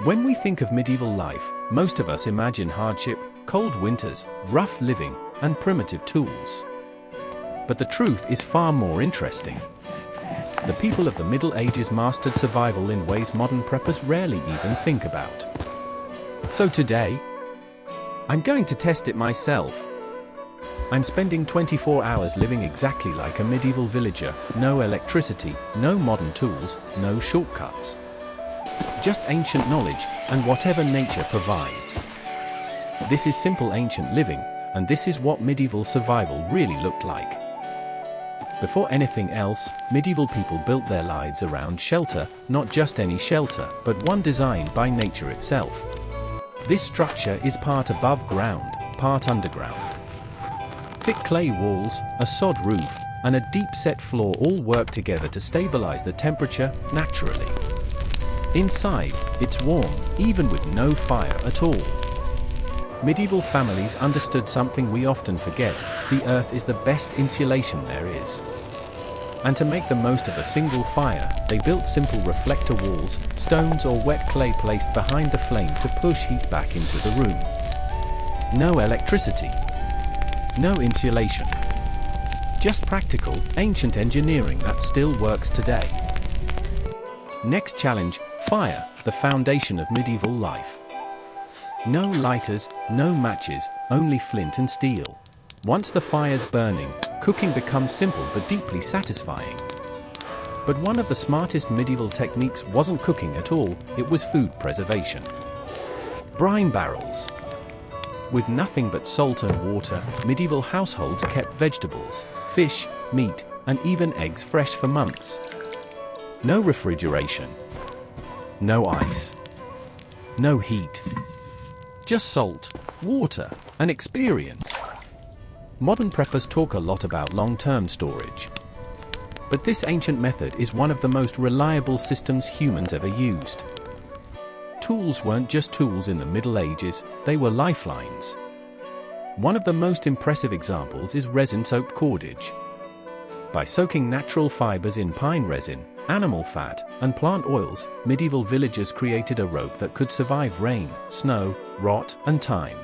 When we think of medieval life, most of us imagine hardship, cold winters, rough living, and primitive tools. But the truth is far more interesting. The people of the Middle Ages mastered survival in ways modern preppers rarely even think about. So today, I'm going to test it myself. I'm spending 24 hours living exactly like a medieval villager, no electricity, no modern tools, no shortcuts. Just ancient knowledge, and whatever nature provides. This is simple ancient living, and this is what medieval survival really looked like. Before anything else, medieval people built their lives around shelter, not just any shelter, but one designed by nature itself. This structure is part above ground, part underground. Thick clay walls, a sod roof, and a deep-set floor all work together to stabilize the temperature naturally. Inside, it's warm, even with no fire at all. Medieval families understood something we often forget: the earth is the best insulation there is. And to make the most of a single fire, they built simple reflector walls, stones or wet clay placed behind the flame to push heat back into the room. No electricity. No insulation. Just practical, ancient engineering that still works today. Next challenge: fire, the foundation of medieval life. No lighters, no matches, only flint and steel. Once the fire's burning, cooking becomes simple but deeply satisfying. But one of the smartest medieval techniques wasn't cooking at all, it was food preservation. Brine barrels. With nothing but salt and water, medieval households kept vegetables, fish, meat, and even eggs fresh for months. No refrigeration. No ice. No heat. Just salt, water, and experience. Modern preppers talk a lot about long-term storage. But this ancient method is one of the most reliable systems humans ever used. Tools weren't just tools in the Middle Ages, they were lifelines. One of the most impressive examples is resin-soaked cordage. By soaking natural fibers in pine resin, animal fat, and plant oils, medieval villagers created a rope that could survive rain, snow, rot, and time.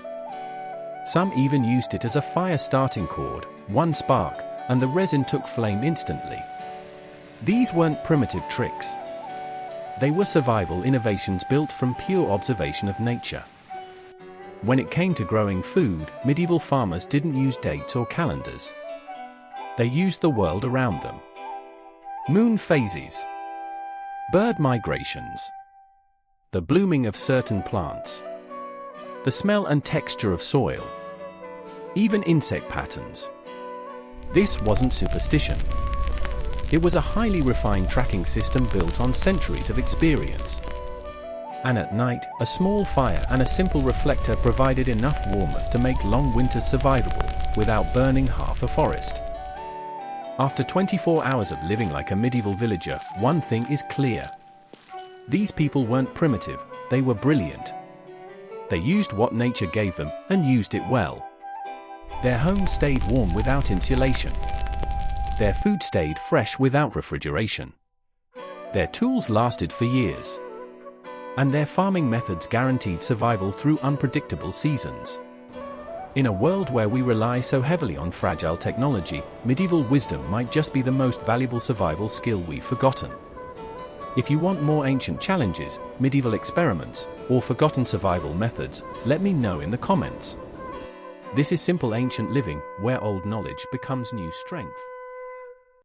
Some even used it as a fire-starting cord. One spark, and the resin took flame instantly. These weren't primitive tricks. They were survival innovations built from pure observation of nature. When it came to growing food, medieval farmers didn't use dates or calendars. They used the world around them. Moon phases, bird migrations, the blooming of certain plants, the smell and texture of soil, even insect patterns. This wasn't superstition. It was a highly refined tracking system built on centuries of experience. And at night, a small fire and a simple reflector provided enough warmth to make long winters survivable, without burning half a forest. After 24 hours of living like a medieval villager, one thing is clear. These people weren't primitive, they were brilliant. They used what nature gave them, and used it well. Their homes stayed warm without insulation. Their food stayed fresh without refrigeration. Their tools lasted for years. And their farming methods guaranteed survival through unpredictable seasons. In a world where we rely so heavily on fragile technology, medieval wisdom might just be the most valuable survival skill we've forgotten. If you want more ancient challenges, medieval experiments, or forgotten survival methods, let me know in the comments. This is simple ancient living, where old knowledge becomes new strength.